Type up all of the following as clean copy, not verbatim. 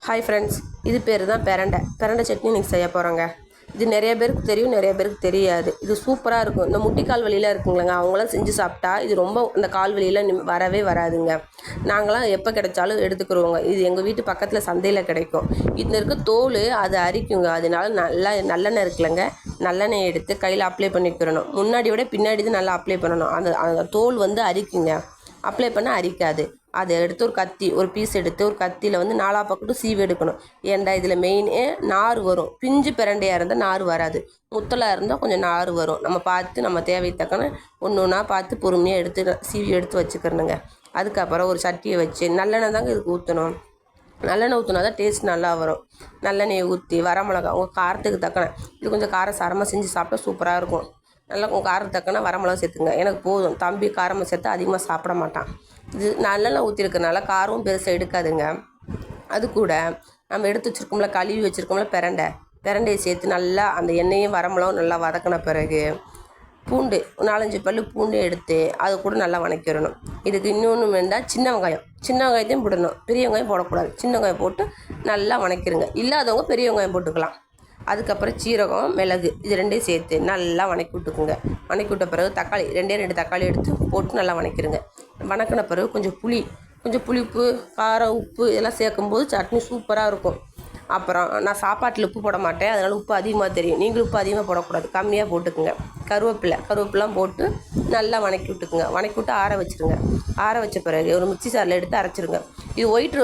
Hi friends, இது பேர் தான் பிரண்டை சட்னி இன்றைக்கி செய்ய போகிறோங்க. இது நிறைய பேருக்கு தெரியும், நிறைய பேருக்கு தெரியாது. இது சூப்பராக இருக்கும். இந்த முட்டிக்கால் வலியில் இருக்குங்களேங்க, அவங்களாம் செஞ்சு சாப்பிட்டா இது ரொம்ப இந்த கால் வலியில் வரவே வராதுங்க. நாங்களாம் எப்போ கிடைச்சாலும் எடுத்துக்கிறோங்க. இது எங்கள் வீட்டு பக்கத்தில் சந்தையில் கிடைக்கும். இதில் இருக்க தோல் அது அரிக்குங்க. அதனால நல்லெண்ணெய் இருக்குல்லங்க, நல்லெண்ணெய் எடுத்து கையில் அப்ளை பண்ணிக்கிறணும். முன்னாடி விட பின்னாடி தான் நல்லா அப்ளை பண்ணணும். அந்த தோல் அரிக்குங்க. அப்ளை பண்ண அரிக்காது. அதை எடுத்து ஒரு பீஸ் எடுத்து ஒரு கத்தியில் நாலா பக்கட்டும் சீவி எடுக்கணும். ஏன்டா இதில் மெயினே நார் வரும். பிஞ்சு பிரண்டையாக இருந்தால் நார் வராது, முத்தலாக இருந்தால் கொஞ்சம் நார் வரும். நம்ம பார்த்து நம்ம தேவை தக்கன ஒன்று ஒன்றா பார்த்து பொறுமையாக சீவி எடுத்து வச்சுக்கிறணுங்க. அதுக்கப்புறம் ஒரு சட்டியை வச்சு நல்லெண்ணெய் தாங்க இதுக்கு ஊற்றணும். நல்லெண்ணெய் ஊற்றினா தான் டேஸ்ட் நல்லா வரும். நல்லெண்ணெயை ஊற்றி வரமிளகா உங்கள் காரத்துக்கு தக்கன, இது கொஞ்சம் காரசாரமாக செஞ்சு சாப்பிட்டா சூப்பராக இருக்கும். நல்லா உங்கள் காரத்துக்கு தக்கன வரமிளகா சேர்த்துங்க. எனக்கு போதும், தம்பி காரமாக சேர்த்தா அதிகமாக சாப்பிட மாட்டான். இது நல்லெண்ணெய் ஊற்றிருக்கனால காரமும் பெருசாக எடுக்காதுங்க. அது கூட நம்ம எடுத்து வச்சுருக்கோம்ல, கழுவி வச்சுருக்கோம்ல பிரண்டையை சேர்த்து நல்லா அந்த எண்ணெயும் வரமிளகும் நல்லா வதக்கின பிறகு பூண்டு 4-5 பல் பூண்டு எடுத்து அது கூட நல்லா வதக்கிடணும். இதுக்கு இன்னொன்று வேண்டாம், சின்ன வெங்காயத்தையும் போடணும். பெரிய வெங்காயம் போடக்கூடாது. சின்ன வெங்காயம் போட்டு நல்லா வதக்கிடுங்க. இல்லாதவங்க பெரிய வெங்காயம் போட்டுக்கலாம். அதுக்கப்புறம் சீரகம், மிளகு இது ரெண்டையும் சேர்த்து நல்லா வதக்கி விட்டுக்குங்க. வதக்கி விட்ட பிறகு தக்காளி 2 தக்காளி எடுத்து போட்டு நல்லா வதக்கிடுங்க. வதக்கின பிறகு கொஞ்சம் புளிப்பு, காரம், உப்பு இதெல்லாம் சேர்க்கும்போது சட்னி சூப்பராக இருக்கும். அப்புறம் நான் சாப்பாட்டில் உப்பு போட மாட்டேன், அதனால் உப்பு அதிகமாக தெரியும். நீங்களும் உப்பு அதிகமாக போடக்கூடாது, கம்மியாக போட்டுக்குங்க. கருவேப்பிலாம் போட்டு நல்லா வதக்கி விட்டுக்குங்க. வதக்கி விட்டு ஆற வச்சுருங்க. ஆற வச்ச பிறகு ஒரு மிக்ஸி ஜாரில் எடுத்து அரைச்சிருங்க. இது ஒயிட்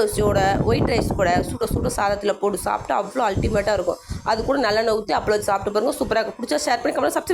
ரைஸ் கூட சுட சாதத்தில் போட்டு சாப்பிட்டா அவ்வளோ அல்டிமேட்டாக இருக்கும். அது கூட நல்லெண்ணெய் ஊற்றி அப்பளம் வச்சு சாப்பிட்டு பாருங்கள், சூப்பராக இருக்கும். பிடிச்சா ஷேர் பண்ணி கமெண்ட் சப்ஸ்கிரைப்